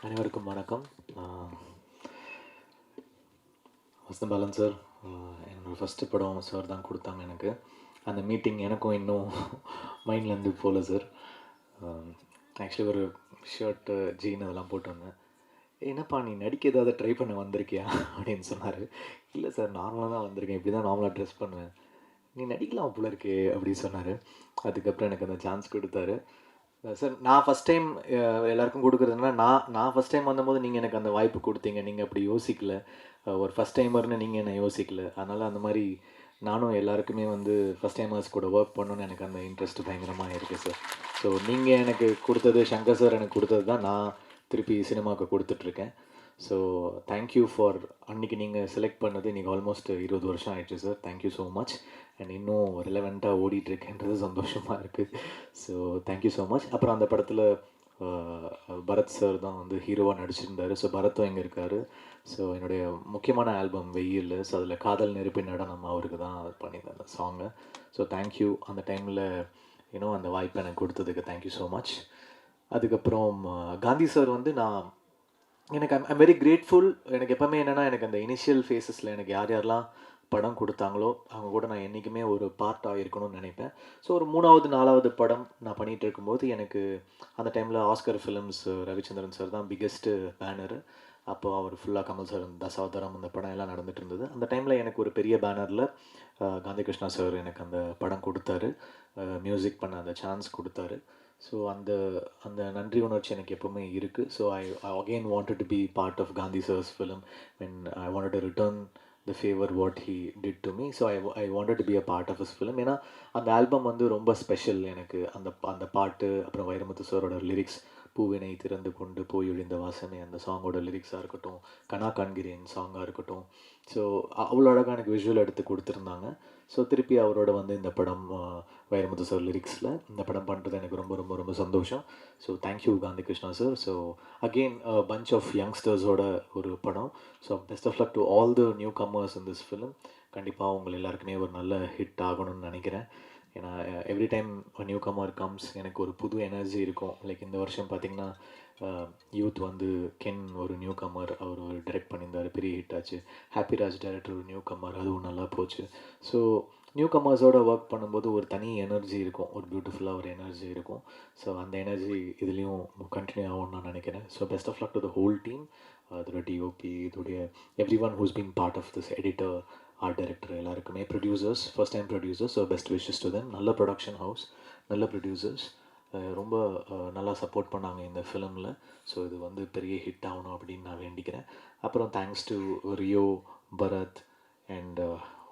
அனைவருக்கும் வணக்கம். வசந்தபாலன் சார், என்னோடய ஃபஸ்ட்டு படம் சார் தான் கொடுத்தாங்க எனக்கு. அந்த மீட்டிங் எனக்கும் இன்னும் மைண்ட்லேருந்து போகல சார். ஆக்சுவலி ஒரு ஷர்ட்டு, ஜீன் அதெல்லாம் போட்டு வந்தேன். என்னப்பா நீ நடிக்க ஏதாவது ட்ரை பண்ண வந்திருக்கியா அப்படின்னு சொன்னார். இல்லை சார், நார்மலாக தான் வந்திருக்கேன், இப்படி தான் நார்மலாக ட்ரெஸ் பண்ணுவேன். நீ நடிக்கலாம் போல இருக்கே அப்படின்னு சொன்னார். அதுக்கப்புறம் எனக்கு அந்த சான்ஸ் கொடுத்தாரு. சார், நான் ஃபஸ்ட் டைம் எல்லாருக்கும் கொடுக்குறதுனா, நான் ஃபஸ்ட் டைம் வந்தபோது நீங்கள் எனக்கு அந்த வாய்ப்பு கொடுத்தீங்க. நீங்கள் அப்படி யோசிக்கல. ஒரு ஃபஸ்ட் டைமர்னு நீங்கள் என்ன யோசிக்கல. அதனால் அந்த மாதிரி நானும் எல்லாருக்குமே வந்து ஃபஸ்ட் டைமர்ஸ் கூட ஒர்க் பண்ணணுன்னு எனக்கு அந்த இன்ட்ரெஸ்ட் பயங்கரமாக இருக்குது சார். ஸோ நீங்கள் எனக்கு கொடுத்தது, சங்கர் சார் எனக்கு கொடுத்தது தான் நான் திருப்பி சினிமாவுக்கு கொடுத்துட்ருக்கேன். ஸோ தேங்க்யூ ஃபார் அன்றைக்கி நீங்கள் செலக்ட் பண்ணது. இன்றைக்கி ஆல்மோஸ்ட் 20 வருஷம் ஆயிடுச்சு sir. Thank you so much. And இன்னும் ரிலவெண்ட்டாக ஓடிட்டுருக்கேன்றது சந்தோஷமாக இருக்குது. So thank you so much. அப்புறம் அந்த படத்தில் பரத் சார் தான் வந்து ஹீரோவாக நடிச்சிருந்தார். ஸோ பரத்தும் இங்கே இருக்கார். ஸோ என்னுடைய முக்கியமான ஆல்பம் வெயில். ஸோ அதில் காதல் நெருப்பின் நடனம் அவருக்கு தான் பண்ணியிருந்தேன் அந்த சாங்கை. So thank you. அந்த டைமில் இன்னும் அந்த வாய்ப்பை எனக்கு கொடுத்ததுக்கு தேங்க்யூ ஸோ மச். அதுக்கப்புறம் காந்தி சார் வந்து எனக்கு ஐம் வெரி கிரேட்ஃபுல். எனக்கு எப்போவுமே என்னென்னா, எனக்கு அந்த இனிஷியல் ஃபேஸஸில் எனக்கு யார் யாரெல்லாம் படம் கொடுத்தாங்களோ அவங்க கூட நான் என்றைக்குமே ஒரு பார்ட்டாக இருக்கணும்னு நினைப்பேன். ஸோ ஒரு 3வது 4வது படம் நான் பண்ணிகிட்டு இருக்கும்போது எனக்கு அந்த டைமில் ஆஸ்கர் ஃபிலிம்ஸ் ரவிச்சந்திரன் சார் தான் பிக்கெஸ்ட்டு பேனரு. அப்போது அவர் ஃபுல்லாக கமல் சார், தசாவதாரம், அந்த படம் எல்லாம் நடந்துகிட்டு இருந்தது. அந்த டைமில் எனக்கு ஒரு பெரிய பேனரில் காந்தி கிருஷ்ணா சார் எனக்கு அந்த படம் கொடுத்தாரு. மியூசிக் பண்ண அந்த சான்ஸ் கொடுத்தாரு. ஸோ அந்த அந்த நன்றி உணர்ச்சி எனக்கு எப்போவுமே இருக்குது. So I again wanted to be part of Gandhi sir's film when I wanted to return the favour what he did to me. So I wanted to be a part of his film. ஏன்னா அந்த album வந்து ரொம்ப special எனக்கு. அந்த பாட்டு, அப்புறம் வைரமுத்து சாரோட lyrics, பூவினை திறந்து கொண்டு போய் ஒழிந்த வாசனை, அந்த சாங்கோட லிரிக்ஸாக இருக்கட்டும், கனா காண்கிறேன் சாங்காக இருக்கட்டும். ஸோ அவ்வளோ அழகாக எனக்கு விஷுவல் எடுத்து கொடுத்துருந்தாங்க. ஸோ திருப்பி அவரோட வந்து இந்த படம் வைரமுத்து சார் லிரிக்ஸில் இந்த படம் பண்ணுறது எனக்கு ரொம்ப ரொம்ப ரொம்ப சந்தோஷம். So thank you Gandhi Krishna sir. So again punch of யங்ஸ்டர்ஸோட ஒரு படம். So best of luck to all the newcomers in this film. கண்டிப்பாக உங்கள் எல்லாருக்குமே ஒரு நல்ல ஹிட் ஆகணும்னு நினைக்கிறேன். ஏன்னா every time newcomer comes எனக்கு ஒரு புது எனர்ஜி இருக்கும். லைக் இந்த வருஷம் பார்த்திங்கன்னா யூத் வந்து கென் ஒரு நியூ கமர், அவர் ஒரு டைரக்ட் பண்ணியிருந்தார், பெரிய ஹிட் ஆச்சு. ஹாப்பிராஜ் டைரக்டர் ஒரு நியூ கமர், அதுவும் நல்லா போச்சு. ஸோ நியூ கமர்ஸோட ஒர்க் பண்ணும்போது ஒரு தனி எனர்ஜி இருக்கும், ஒரு பியூட்டிஃபுல்லாக ஒரு எனர்ஜி இருக்கும். ஸோ அந்த எனர்ஜி இதுலேயும் கண்டினியூ ஆகும்னு நான் நினைக்கிறேன். So best of luck to the whole team. அதோட டிஓபி, இதோடைய everyone who's been part of this, editor, art director, எல்லாருக்குமே, producers, first time producers. So best wishes to them. நல்ல production house, நல்ல producers, ரொம்ப நல்லா support பண்ணாங்க இந்த ஃபிலிமில். ஸோ இது வந்து பெரிய ஹிட் ஆகணும் அப்படின்னு நான் வேண்டிக்கிறேன். அப்புறம் thanks to Rio, Bharath and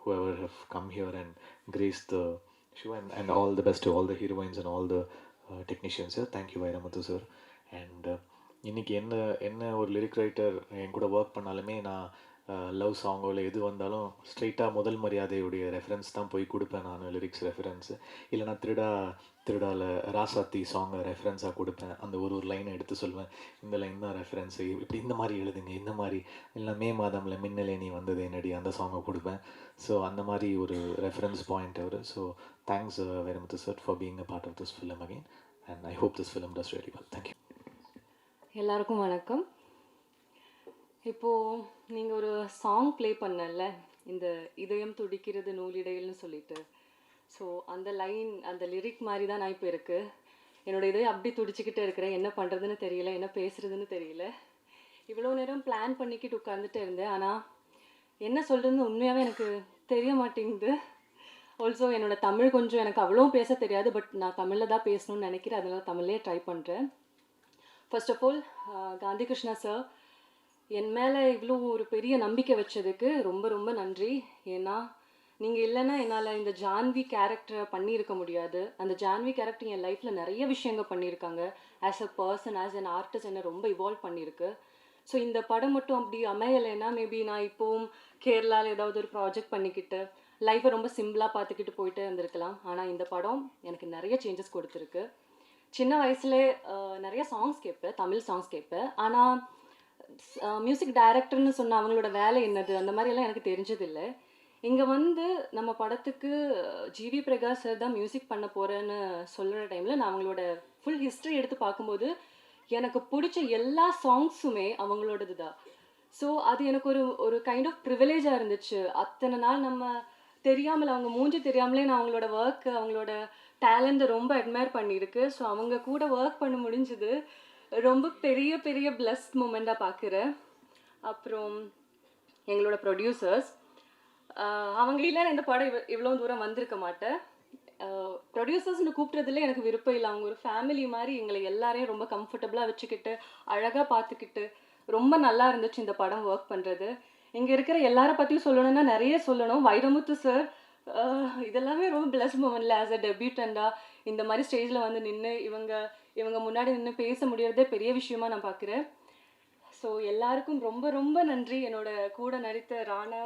whoever have come here and graced the show, and all the best to all the heroines and all the technicians sir. Thank you Vairamuthu sir. And இன்றைக்கி என்ன ஒரு லிரிக் ரைட்டர் என் கூட work பண்ணாலுமே நான் love சாங்கோ இல்லை எது வந்தாலும் ஸ்ட்ரெயிட்டாக முதல் மரியாதையுடைய ரெஃபரன்ஸ் தான் போய் கொடுப்பேன் நான், லிரிக்ஸ் ரெஃபரன்ஸு. இல்லைனா திருடாவில் ராசாத்தி சாங்கை ரெஃபரன்ஸாக கொடுப்பேன். அந்த ஒரு லைனை எடுத்து சொல்வேன், இந்த லைன் தான் ரெஃபரன்ஸு, இப்படி இந்த மாதிரி எழுதுங்க, இந்த மாதிரி. இல்லை மே மாதமில் மின்னலே நீ வந்தது என்னடி, அந்த சாங்கை கொடுப்பேன். ஸோ அந்த மாதிரி ஒரு ரெஃபரன்ஸ் பாயிண்ட் அவர். So thanks Vairamuthu sir for being a part of this film again. And I hope this film does very well. Thank you. எல்லாருக்கும் வணக்கம். இப்போது நீங்கள் ஒரு சாங் ப்ளே பண்ணல, இந்த இதயம் துடிக்கிறது நூலிடைகள்னு சொல்லிட்டு. ஸோ அந்த லைன், அந்த லிரிக் மாதிரி தான் நான் இப்போ இருக்குது. என்னோடய இதயம் அப்படி துடிச்சிக்கிட்டே இருக்கிறேன். என்ன பண்ணுறதுன்னு தெரியல, என்ன பேசுகிறதுன்னு தெரியல. இவ்வளோ நேரம் பிளான் பண்ணிக்கிட்டு உட்காந்துட்டு இருந்தேன். ஆனால் என்ன சொல்கிறதுன்னு உண்மையாகவே எனக்கு தெரிய மாட்டேங்குது. ஆல்சோ என்னோடய தமிழ் கொஞ்சம் எனக்கு அவ்வளோ பேச தெரியாது. பட் நான் தமிழில் தான் பேசணும்னு நினைக்கிறேன். அதனால் தமிழ்லேயே ட்ரை பண்ணுறேன். First of all Gandhi Krishna sir என் மேலே இவ்வளோ ஒரு பெரிய நம்பிக்கை வச்சதுக்கு ரொம்ப ரொம்ப நன்றி. ஏன்னா நீங்கள் இல்லைன்னா என்னால் இந்த ஜான்வி கேரக்டரை பண்ணியிருக்க முடியாது. அந்த ஜான்வி கேரக்டர் என் லைஃப்பில் நிறைய விஷயங்கள் பண்ணியிருக்காங்க. As a person, as an artist என்னை ரொம்ப இவால்வ் பண்ணியிருக்கு. ஸோ இந்த படம் மட்டும் அப்படி அமையலைன்னா மேபி நான் இப்போவும் கேரளாவில் ஏதாவது ஒரு ப்ராஜெக்ட் பண்ணிக்கிட்டு லைஃப்பை ரொம்ப சிம்பிளாக பார்த்துக்கிட்டு போயிட்டு இருந்திருக்கலாம். ஆனால் இந்த படம் எனக்கு நிறைய சேஞ்சஸ் கொடுத்துருக்கு. சின்ன வயசுலே நிறைய சாங்ஸ் கேட்பேன், தமிழ் சாங்ஸ் கேட்பேன். ஆனால் மியூசிக் டைரக்டர்னு சொன்ன அவங்களோட வேலை என்னது அந்த மாதிரியெல்லாம் எனக்கு தெரிஞ்சதில்லை. இங்கே வந்து நம்ம படத்துக்கு ஜிவி பிரகாஷ் சார் தான் மியூசிக் பண்ண போகிறேன்னு சொல்கிற டைமில் நான் அவங்களோட ஃபுல் ஹிஸ்ட்ரி எடுத்து பார்க்கும்போது எனக்கு பிடிச்ச எல்லா சாங்ஸுமே அவங்களோடது தான். ஸோ அது எனக்கு ஒரு ஒரு கைண்ட் ஆஃப் ப்ரிவிலேஜாக இருந்துச்சு. அத்தனை நாள் நம்ம தெரியாமல், அவங்க மூஞ்சி தெரியாமலே நான் அவங்களோட ஒர்க், அவங்களோட டேலண்ட்டை ரொம்ப அட்மையர் பண்ணியிருக்கு. ஸோ அவங்க கூட ஒர்க் பண்ண முடிஞ்சது ரொம்ப பெரிய பெரிய பிளஸ்ட் மூமெண்ட்டாக பார்க்குறேன். அப்புறம் எங்களோட ப்ரொடியூசர்ஸ், அவங்க இல்லைன்னா இந்த படம் இவ்வளோ தூரம் வந்திருக்க மாட்டேன். ப்ரொடியூசர்ஸ்னு கூப்பிட்றதுல எனக்கு விருப்பம் இல்லை. அவங்க ஒரு ஃபேமிலி மாதிரி எங்களை எல்லாரையும் ரொம்ப கம்ஃபர்டபுளாக வச்சுக்கிட்டு, அழகாக பார்த்துக்கிட்டு, ரொம்ப நல்லா இருந்துச்சு இந்த படம் ஒர்க் பண்ணுறது. இங்கே இருக்கிற எல்லாரை பற்றியும் சொல்லணும்னா நிறைய சொல்லணும். வைரமுத்து சார், இதெல்லாமே ரொம்ப பிளஸ் மூமெண்ட்ல ஆஸ் அ டெபியூட்டண்டாக இந்த மாதிரி ஸ்டேஜில் வந்து நின்று இவங்க முன்னாடி நின்று பேச முடியறதே பெரிய விஷயமா நான் பார்க்குறேன். ஸோ எல்லாருக்கும் ரொம்ப ரொம்ப நன்றி. என்னோட கூட நடித்த ராணா,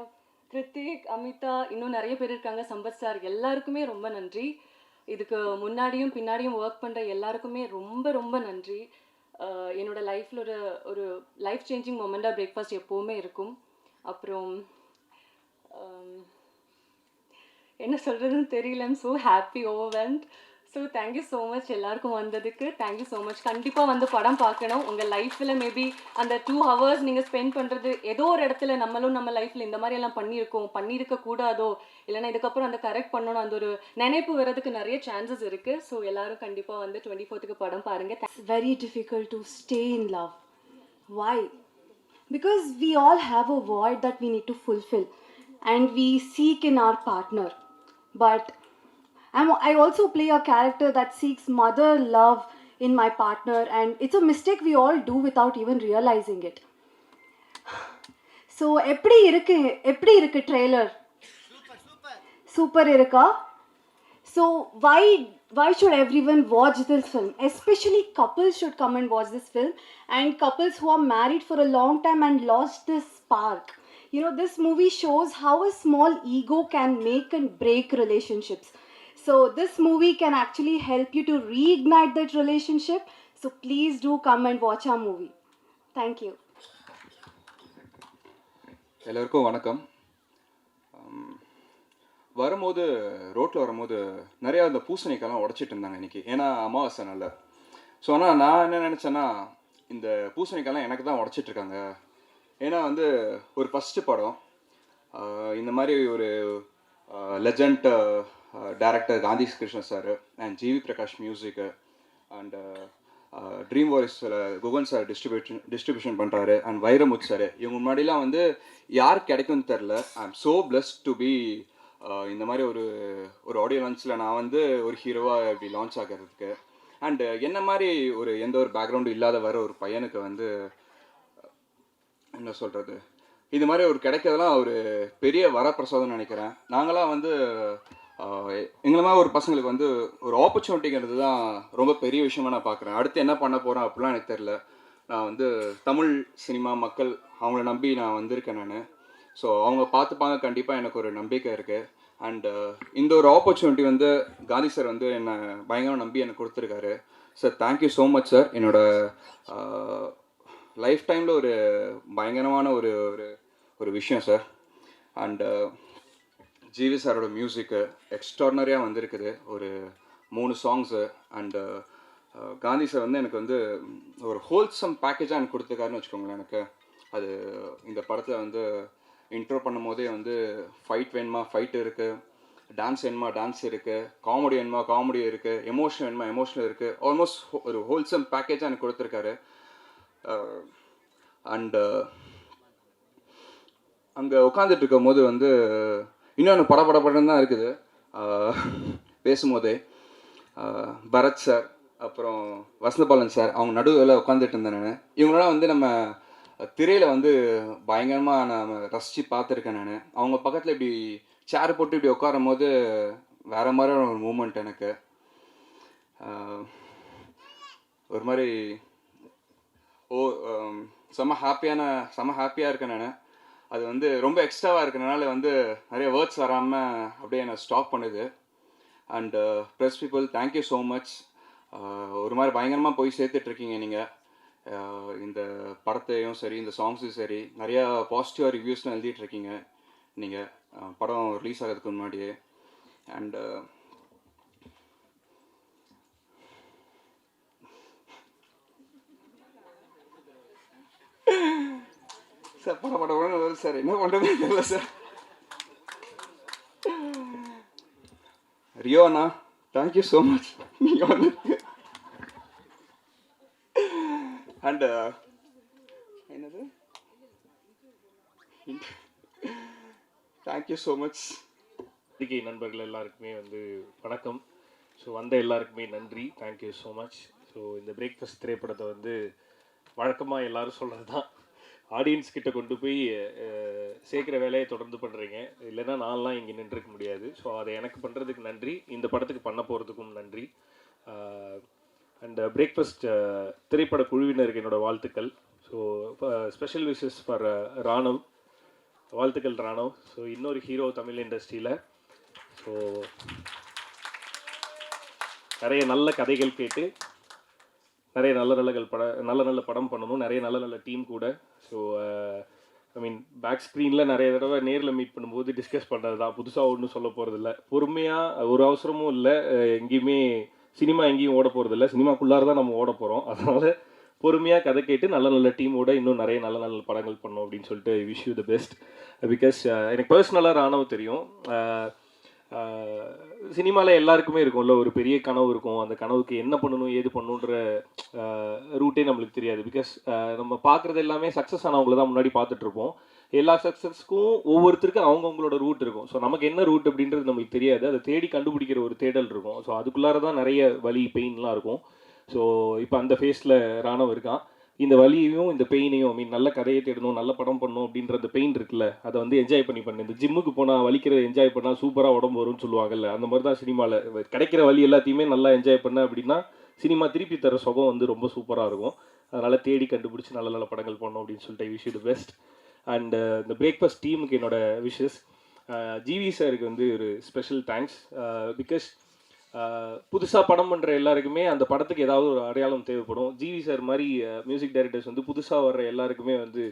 கிருத்திக், அமிதா, இன்னும் நிறைய பேர் இருக்காங்க, சம்பத் சார், எல்லாருக்குமே ரொம்ப நன்றி. இதுக்கு முன்னாடியும் பின்னாடியும் ஒர்க் பண்ணுற எல்லாருக்குமே ரொம்ப ரொம்ப நன்றி. என்னோட லைஃப்பில் ஒரு ஒரு லைஃப் சேஞ்சிங் மொமெண்ட்டாக பிரேக்ஃபாஸ்ட் எப்போவுமே இருக்கும். அப்புறம் என்ன சொல்கிறதுன்னு தெரியல. I'm so happy, overwhelmed. So thank you so much எல்லாருக்கும் வந்ததுக்கு. Thank you so much. கண்டிப்பாக வந்து படம் பார்க்கணும். உங்கள் லைஃப்பில் மேபி அந்த 2 hours நீங்கள் ஸ்பெண்ட் பண்ணுறது ஏதோ ஒரு இடத்துல நம்மளும் நம்ம லைஃப்பில் இந்த மாதிரி எல்லாம் பண்ணியிருக்க கூடாதோ, இல்லைன்னா இதுக்கப்புறம் அந்த கரெக்ட் பண்ணணும், அந்த ஒரு நினைப்பு வர்றதுக்கு நிறைய சான்சஸ் இருக்குது. ஸோ எல்லாரும் கண்டிப்பாக வந்து 24th படம் பாருங்கள். It's very difficult to stay in love. Why? Because we all have a void that we need to fulfill and we seek in our partner. But I also play a character that seeks mother love in my partner, and it's a mistake we all do without even realizing it. So, எப்படி இருக்கு trailer? Super இருக்கா? So why should everyone watch this film? Especially couples should come and watch this film, and couples who are married for a long time and lost this spark. You know, this movie shows how a small ego can make and break relationships. So this movie can actually help you to reignite that relationship. So please do come and watch our movie. Thank you. எல்லோருக்கும் வணக்கம். வரும்போது ரோட்டில் வரும்போது நிறையா அந்த பூசணிக்கெல்லாம் உடச்சிட்டு இருந்தாங்க இன்றைக்கி, ஏன்னா அமாவாசை நாள். ஸோ ஆனால் நான் என்ன நினச்சேன்னா, இந்த பூசணிக்கெல்லாம் எனக்கு தான் உடச்சிட்ருக்காங்க. ஏன்னா வந்து ஒரு ஃபஸ்ட்டு படம், இந்த மாதிரி ஒரு legend director Gandhi Krishnan sir and GV Prakash மியூசிக்கு அண்ட் ட்ரீம் வாய்ஸில் குகன் சார் டிஸ்ட்ரிபியூஷன் பண்ணுறாரு அண்ட் வைரமுத் சார். இவங்க முன்னாடிலாம் வந்து யாருக்கு கிடைக்கும்னு தெரில. I am so blessed to be இந்த மாதிரி ஒரு ஆடியோ லான்ச்சில் நான் வந்து ஒரு ஹீரோவாக இப்படி லான்ச் ஆகிறதுக்கு. அண்டு என்ன மாதிரி எந்த ஒரு பேக்ரவுண்டும் இல்லாத வர ஒரு பையனுக்கு வந்து என்ன சொல்கிறது, இது மாதிரி கிடைக்கிறதுலாம் ஒரு பெரிய வரப்பிரசாதம்னு நினைக்கிறேன். நாங்களாம் வந்து எங்களை மாதிரி ஒரு பசங்களுக்கு வந்து ஒரு ஆப்பர்ச்சுனிட்டிங்கிறது தான் ரொம்ப பெரிய விஷயமா நான் பார்க்குறேன். அடுத்து என்ன பண்ண போகிறேன் அப்படிலாம் எனக்கு தெரில. நான் வந்து தமிழ் சினிமா மக்கள் அவங்கள நம்பி நான் வந்திருக்கேன் நான். ஸோ அவங்க பார்த்துப்பாங்க, கண்டிப்பாக எனக்கு ஒரு நம்பிக்கை இருக்குது. அண்டு இந்த ஒரு ஆப்பர்ச்சுனிட்டி வந்து காந்தி சார் வந்து என்னை பயங்கரமாக நம்பி எனக்கு கொடுத்துருக்காரு. Sir thank you so much sir. என்னோடய லைஃப் டைமில் ஒரு பயங்கரமான ஒரு விஷயம் சார். அண்டு ஜிவி சாரோட மியூசிக்கு எக்ஸ்ட்ராடனரியாக வந்திருக்குது, ஒரு 3 சாங்ஸு. அண்டு காந்தி சார் வந்து எனக்கு வந்து ஒரு ஹோல்சம் பேக்கேஜாக எனக்கு கொடுத்துருக்காருன்னு வச்சுக்கோங்களேன். எனக்கு அது இந்த படத்தில் வந்து இன்ட்ரோ பண்ணும் போதே வந்து ஃபைட் வேணுமா ஃபைட் இருக்குது, டான்ஸ் வேணுமா டான்ஸ் இருக்குது, காமெடி வேணுமா காமெடி இருக்குது, எமோஷன் வேணுமா எமோஷனல் இருக்குது. ஆல்மோஸ்ட் ஒரு ஹோல்சம் பேக்கேஜாக எனக்கு கொடுத்துருக்காரு. அண்டு அங்கே உட்காந்துட்டு இருக்கும் போது வந்து இன்னும் எனக்கு படப்படப்படன்னு தான் இருக்குது. பேசும்போதே பரத் சார் அப்புறம் வசந்தபாலன் சார் அவங்க நடுவில் உட்காந்துட்டு இருந்தேன் நான். இவங்களாம் வந்து நம்ம திரையில் வந்து பயங்கரமாக நான் ரசித்து பார்த்துருக்கேன் நான். அவங்க பக்கத்தில் இப்படி சேர் போட்டு இப்படி உட்காரும் போது வேறு மாதிரியான ஒரு மூமெண்ட் எனக்கு. ஒரு மாதிரி செம்ம ஹாப்பியாக இருக்கேன் நான். அது வந்து ரொம்ப எக்ஸ்ட்ராவாக இருக்கிறனால வந்து நிறைய வேர்ட்ஸ் வராமல் அப்படியே என்னை ஸ்டாப் பண்ணுது. And press people thank you so much. ஒரு மாதிரி பயங்கரமாக போய் சேர்த்துட்ருக்கீங்க நீங்கள். இந்த படத்தையும் சரி இந்த சாங்ஸும் சரி நிறையா பாசிட்டிவாக ரிவ்யூஸ்லாம் எழுதிட்டுருக்கீங்க நீங்கள் படம் ரிலீஸ் ஆகிறதுக்கு முன்னாடியே. அண்டு சார் படப்படன்னு வருது சார், என்ன பண்ணுறதுன்னு தெரியல சார். ரியோ அண்ணா, தேங்க்யூ ஸோ மச். நீங்கள் வந்து அண்ட் என்னது, தேங்க்யூ ஸோ மச். பத்திரிகை நண்பர்கள் எல்லாருக்குமே வந்து வணக்கம். ஸோ வந்த எல்லாருக்குமே நன்றி, தேங்க்யூ ஸோ மச். ஸோ இந்த பிரேக்ஃபாஸ்ட் திரைப்படத்தை வந்து வழக்கமாக எல்லாரும் சொல்கிறது தான், ஆடியன்ஸ் கிட்ட கொண்டு போய் சேர்க்குற வேலையை தொடர்ந்து பண்ணுறீங்க, இல்லைன்னா நான்லாம் இங்கே நின்றுக்க முடியாது. ஸோ அதை எனக்கு பண்ணுறதுக்கு நன்றி, இந்த படத்துக்கு பண்ண போகிறதுக்கும் நன்றி. அண்ட் பிரேக்ஃபாஸ்ட் திரைப்பட குழுவினருக்கு என்னோடய வாழ்த்துக்கள். So special wishes for Raanav, வாழ்த்துக்கள் ராணவ். ஸோ இன்னொரு ஹீரோ தமிழ் இண்டஸ்ட்ரியில். ஸோ நிறைய நல்ல கதைகள் கேட்டு நிறைய நல்ல நல்ல படம் பண்ணணும், நிறைய நல்ல டீம் கூட. ஸோ ஐ மீன் பேக் ஸ்க்ரீனில் நிறைய தடவை நேரில் மீட் பண்ணும்போது டிஸ்கஸ் பண்ணுறது தான், புதுசாக ஒன்றும் சொல்ல போகிறதில்ல. பொறுமையாக, ஒரு அவசரமும் இல்லை, எங்கேயுமே சினிமா எங்கேயும் ஓட போகிறதில்ல, சினிமாக்குள்ளார தான் நம்ம ஓட போகிறோம். அதனால் பொறுமையாக கதை கேட்டு நல்ல டீமோட இன்னும் நிறைய நல்ல படங்கள் பண்ணோம் அப்படின்னு சொல்லிட்டு wish you the best. Because எனக்கு பர்சனலாக ராணவ் தெரியும். சினிமாவில் எல்லாருக்குமே இருக்கும்ல ஒரு பெரிய கனவு இருக்கும், அந்த கனவுக்கு என்ன பண்ணணும் ஏது பண்ணணுன்ற ரூட்டே நம்மளுக்கு தெரியாது. பிகாஸ் நம்ம பார்க்குறது எல்லாமே சக்ஸஸ் ஆனவங்கள தான் முன்னாடி பார்த்துட்ருப்போம். எல்லா சக்ஸஸ்க்கும் ஒவ்வொருத்தருக்கும் அவங்கவுங்களோட ரூட் இருக்கும். ஸோ நமக்கு என்ன ரூட் அப்படின்றது நம்மளுக்கு தெரியாது, அதை தேடி கண்டுபிடிக்கிற ஒரு தேடல் இருக்கும். ஸோ அதுக்குள்ளார தான் நிறைய வலி பெயின்லாம் இருக்கும். ஸோ இப்போ அந்த ஃபேஸில் ராணவ் இருக்கான். இந்த வலியையும் இந்த பெயினையும், ஐ மீன் நல்ல கதையை தேடணும், நல்ல படம் பண்ணணும் அப்படின்ற அந்த பெயின் இருக்குல்ல, அதை வந்து என்ஜாய் பண்ணு. இந்த ஜிம்முக்கு போனால் வலிக்கிறத என்ஜாய் பண்ணால் சூப்பராக உடம்பு வரும்னு சொல்லுவாங்கல்ல, அந்த மாதிரி தான் சினிமாவில் கிடைக்கிற வலி எல்லாத்தையுமே நல்லா என்ஜாய் பண்ண அப்படின்னா சினிமா திருப்பி தர சுகம் வந்து ரொம்ப சூப்பராக இருக்கும். அதனால் தேடி கண்டுபிடிச்சி நல்ல படங்கள் பண்ணணும் அப்படின்னு சொல்லிட்டு wish you the best. And இந்த பிரேக்ஃபாஸ்ட் டீமுக்கு என்னோட விஷஸ். ஜிவி சாருக்கு வந்து ஒரு ஸ்பெஷல் தேங்க்ஸ். பிகாஸ் புதுசாக படம் பண்ணுற எல்லாருக்குமே அந்த படத்துக்கு ஏதாவது ஒரு அடையாளம் தேவைப்படும். ஜிவி சார் மாதிரி மியூசிக் டைரக்டர்ஸ் வந்து புதுசாக வர்ற எல்லாருக்குமே வந்து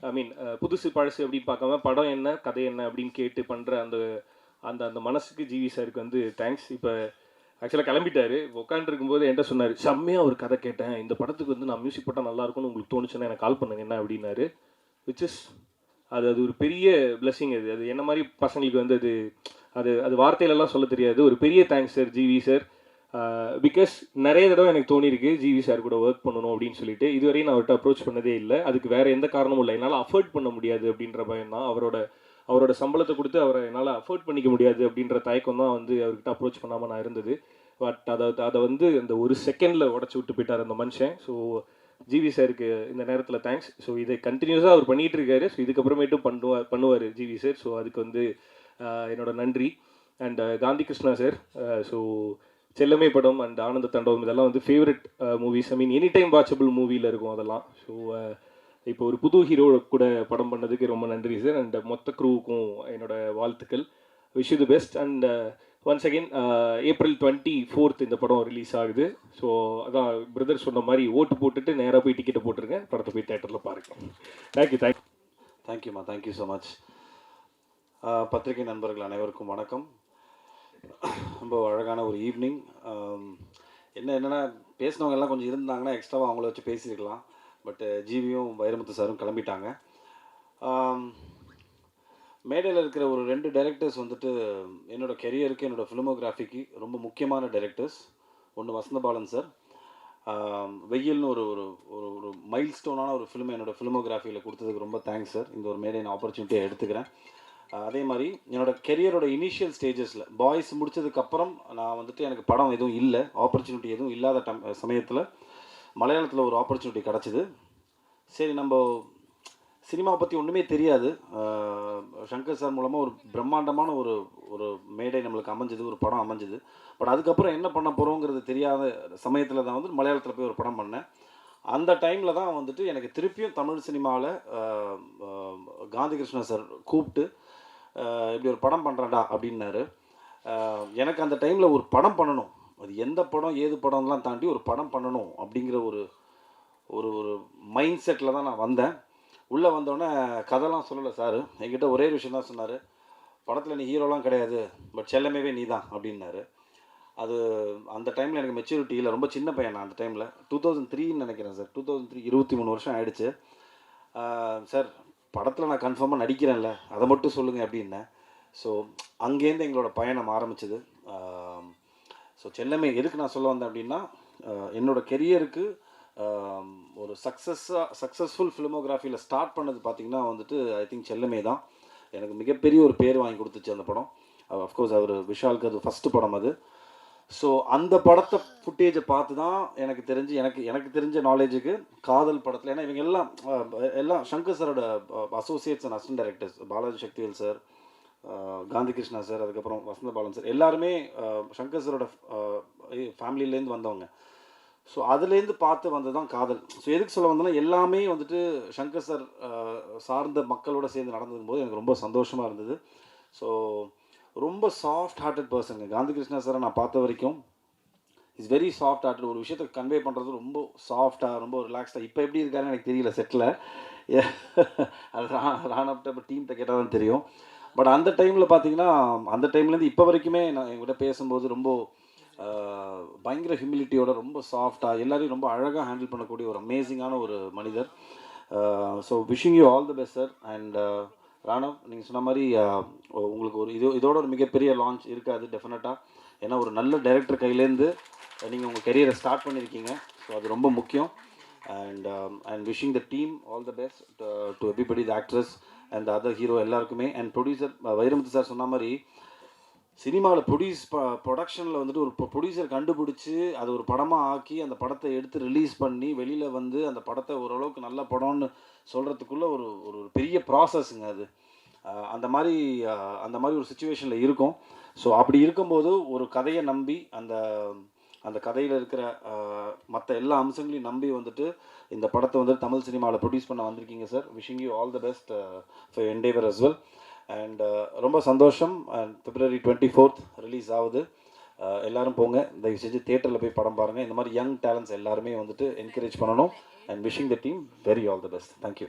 ஐ மீன் புதுசு பழசு அப்படின்னு பார்க்காம படம் என்ன கதை என்ன அப்படின்னு கேட்டு பண்ணுற அந்த அந்த அந்த மனசுக்கு ஜிவி சாருக்கு வந்து தேங்க்ஸ். இப்போ ஆக்சுவலாக கிளம்பிட்டாரு, உட்காந்துருக்கும்போது என்கிட்ட சொன்னார், செம்மையாக ஒரு கதை கேட்டேன், இந்த படத்துக்கு வந்து நான் மியூசிக் போட்டால் நல்லாயிருக்கும்னு உங்களுக்கு தோணுச்சுன்னா எனக்கு கால் பண்ணுங்க என்ன அப்படின்னாரு. விச் இஸ் அது ஒரு பெரிய பிளெஸிங். அது என்ன மாதிரி பசங்களுக்கு வந்து அது வார்த்தையிலலாம் சொல்ல தெரியாது. ஒரு பெரிய thanks sir, GV sir. Because நிறைய தடவை எனக்கு தோணியிருக்கு ஜிவி சார் கூட ஒர்க் பண்ணணும் அப்படின்னு சொல்லிட்டு. இதுவரையும் நான் அவர்கிட்ட அப்ரோச் பண்ணதே இல்லை. அதுக்கு வேறு எந்த காரணமும் இல்லை, என்னால் அஃபோர்ட் பண்ண முடியாது அப்படின்ற பயம் தான். அவரோட சம்பளத்தை கொடுத்து அவரை என்னால் அஃபோர்ட் பண்ணிக்க முடியாது அப்படின்ற தயக்கம் தான் வந்து அவர்கிட்ட அப்ரோச் பண்ணாமல் நான் இருந்தது. பட் அதை வந்து அந்த ஒரு செகண்டில் உடச்சி விட்டு போயிட்டார் அந்த மனுஷன். ஸோ ஜிவி சாருக்கு இந்த நேரத்தில் தேங்க்ஸ். ஸோ இதை கண்டினியூஸாக அவர் பண்ணிகிட்டு இருக்காரு. ஸோ இதுக்கப்புறமேட்டும் பண்ணுவார் ஜிவி சார். ஸோ அதுக்கு வந்து என்னோட நன்றி. And Gandhi Krishna sir, so செல்லமே படம் அண்ட் ஆனந்த தாண்டவம் இதெல்லாம் வந்து ஃபேவரட் மூவிஸ். ஐ மீன் எனி டைம் வாட்சபிள் மூவியில் இருக்கும் அதெல்லாம். ஸோ இப்போ ஒரு புது ஹீரோ கூட படம் பண்ணதுக்கு ரொம்ப நன்றி சார். அண்ட் மொத்த க்ரூவுக்கும் என்னோட வாழ்த்துக்கள். Wish you the best. And once again April 24 இந்த படம் ரிலீஸ் ஆகுது. ஸோ அதான் பிரதர் சொன்ன மாதிரி ஓட்டு போட்டுட்டு நேராக போய் டிக்கெட்டை போட்டுருங்க, படத்தை போய் தேட்டரில் பாருங்கள். தேங்க்யூ. தேங்க்யூம்மா, தேங்க்யூ ஸோ மச். பத்திரிகை நண்பர்கள் அனைவருக்கும் வணக்கம். ரொம்ப அழகான ஒரு ஈவினிங். என்னென்னா பேசினவங்க எல்லாம் கொஞ்சம் இருந்தாங்கன்னா எக்ஸ்ட்ராவாக அவங்கள வச்சு பேசியிருக்கலாம். பட் ஜிவியும் வைரமுத்து சாரும் கிளம்பிட்டாங்க. மேடையில் இருக்கிற ஒரு 2 டைரக்டர்ஸ் வந்துட்டு என்னோடய கெரியருக்கு, என்னோடய ஃபிலிமோகிராஃபிக்கு ரொம்ப முக்கியமான டைரக்டர்ஸ். ஒன்று வசந்தபாலன் சார், வெயில்னு ஒரு ஒரு ஒரு மைல் ஸ்டோனான ஒரு ஃபிலிம் என்னோடய ஃபிலிமோகிராஃபியில் கொடுத்ததுக்கு ரொம்ப தேங்க்ஸ் சார். இந்த ஒரு மேடை நான் ஆப்பர்ச்சுனிட்டியை எடுத்துக்கிறேன். அதே மாதிரி என்னோடய கெரியரோட இனிஷியல் ஸ்டேஜஸில் பாய்ஸ் முடித்ததுக்கப்புறம் நான் வந்துட்டு எனக்கு படம் எதுவும் இல்லை, ஆப்பர்ச்சுனிட்டி எதுவும் இல்லாத சமயத்தில் மலையாளத்தில் ஒரு ஆப்பர்ச்சுனிட்டி கிடச்சிது. சரி, நம்ம சினிமாவை பற்றி ஒன்றுமே தெரியாது, சங்கர் சார் மூலமாக ஒரு பிரம்மாண்டமான ஒரு ஒரு மேடை நம்மளுக்கு அமைஞ்சது, ஒரு படம் அமைஞ்சது. பட் அதுக்கப்புறம் என்ன பண்ண போகிறோங்கிறது தெரியாத சமயத்தில் தான் வந்து மலையாளத்தில் போய் ஒரு படம் பண்ணேன். அந்த டைமில் தான் வந்துட்டு எனக்கு திருப்பியும் தமிழ் சினிமாவில் காந்தி கிருஷ்ணா சார் கூப்பிட்டு இப்படி ஒரு படம் பண்ணுறேன்டா அப்படின்னாரு. எனக்கு அந்த டைமில் ஒரு படம் பண்ணணும், அது எந்த படம் ஏது படம்லாம் தாண்டி ஒரு படம் பண்ணணும் அப்படிங்கிற ஒரு ஒரு ஒரு மைண்ட் செட்டில் தான் நான் வந்தேன். உள்ளே வந்தோடனே கதைலாம் சொல்லலை சார், என்கிட்ட ஒரே விஷயம் தான் சொன்னார், படத்தில் நீ ஹீரோலாம் கிடையாது, பட் செல்லமேவே நீ தான் அப்படின்னாரு. அது அந்த டைமில் எனக்கு மெச்சூரிட்டி இல்லை, ரொம்ப சின்ன பையன் நான் அந்த டைமில். 2003 நினைக்கிறேன் சார், 2003, 23 வருஷம் ஆகிடுச்சு சார். படத்தில் நான் கன்ஃபார்மாக நடிக்கிறேன்ல, அதை மட்டும் சொல்லுங்கள் அப்படின்னேன். ஸோ அங்கேருந்து எங்களோட பயணம் ஆரம்பிச்சது. ஸோ செல்லமே எதுக்கு நான் சொல்ல வந்தேன் அப்படின்னா, என்னோடய கெரியருக்கு ஒரு சக்ஸஸ்ஃபுல் ஃபிலிமோகிராஃபியில் ஸ்டார்ட் பண்ணது பார்த்திங்கன்னா வந்துட்டு ஐ திங்க் செல்லமே தான். எனக்கு மிகப்பெரிய ஒரு பேர் வாங்கி கொடுத்துச்சு அந்த படம். அஃப்கோர்ஸ் அவர் விஷாலுக்கு அது ஃபஸ்ட்டு படம் அது. ஸோ அந்த படத்தை ஃபுட்டேஜை பார்த்து தான் எனக்கு தெரிஞ்ச நாலேஜுக்கு காதல் படத்தில், ஏன்னா இவங்க எல்லாம் சங்கர் சாரோட Associates and assistant directors, Balaji Sakthivel sir, Gandhi Krishna sir, அதுக்கப்புறம் வசந்த பாலன் சார், எல்லாருமே சங்கர் சாரோட ஃபேமிலியிலேருந்து வந்தவங்க. ஸோ அதுலேருந்து பார்த்து வந்தது தான் காதல். ஸோ எதுக்கு சொல்ல வந்தோன்னா, எல்லாமே வந்துட்டு சங்கர் சார் சார்ந்த மக்களோட சேர்ந்து நடந்ததும் போது எனக்கு ரொம்ப சந்தோஷமாக இருந்தது. ஸோ ரொம்ப சாஃப்ட் ஹார்ட்டட் பர்சனுங்க காந்தி கிருஷ்ணா சாரை நான் பார்த்த வரைக்கும். Is very soft hearted. ஒரு விஷயத்தை கன்வே பண்ணுறது ரொம்ப சாஃப்டாக, ரொம்ப ரிலாக்ஸ்டாக. இப்போ எப்படி இருக்காருன்னு எனக்கு தெரியல செட்டில், அது ராணப்ட இப்போ டீம்கிட்ட கேட்டால் தான் தெரியும். பட் அந்த டைமில் பார்த்தீங்கன்னா, அந்த டைம்லேருந்து இப்போ வரைக்குமே நான் என்கிட்ட பேசும்போது ரொம்ப பயங்கர ஹியூமிலிட்டியோட, ரொம்ப சாஃப்டாக, எல்லாரையும் ரொம்ப அழகாக ஹேண்டில் பண்ணக்கூடிய ஒரு அமேசிங்கான ஒரு மனிதர். So wishing you all the best sir. And Raanav, நீங்கள் சொன்ன மாதிரி உங்களுக்கு ஒரு இதோட ஒரு மிகப்பெரிய லான்ச் இருக்காது டெஃபினட்டாக. ஏன்னா ஒரு நல்ல டைரக்டர் கையிலேருந்து நீங்கள் உங்கள் கெரியரை ஸ்டார்ட் பண்ணியிருக்கீங்க. ஸோ அது ரொம்ப முக்கியம். And wishing the team all the best to everybody, the actress and the other hero எல்லாருக்குமே. அண்ட் ப்ரொடியூசர் வைரமுத்து சார் சொன்ன மாதிரி, சினிமாவில் ப்ரொடக்ஷனில் வந்துட்டு ஒரு ப்ரொடியூசர் கண்டுபிடிச்சி அதை ஒரு படமாக ஆக்கி அந்த படத்தை எடுத்து ரிலீஸ் பண்ணி வெளியில் வந்து அந்த படத்தை ஓரளவுக்கு நல்ல படம்னு சொல்கிறதுக்குள்ளே ஒரு ஒரு பெரிய ப்ராசஸ்ங்க அது. அந்த மாதிரி ஒரு சுச்சுவேஷனில் இருக்கும். ஸோ அப்படி இருக்கும்போது ஒரு கதையை நம்பி அந்த கதையில் இருக்கிற மற்ற எல்லா அம்சங்களையும் நம்பி வந்துட்டு இந்த படத்தை வந்துட்டு தமிழ் சினிமாவில் ப்ரொடியூஸ் பண்ண வந்திருக்கீங்க sir. Wishing you all the best for endeavour as well. And ரொம்ப சந்தோஷம். அண்ட் February 24th ரிலீஸ் ஆகுது. எல்லோரும் போங்க, தயவு செஞ்சு தியேட்டரில் போய் படம் பாருங்கள். இந்த மாதிரி யங் டேலண்ட்ஸ் எல்லாருமே வந்துட்டு என்கரேஜ் பண்ணணும். And wishing the team very all the best. Thank you.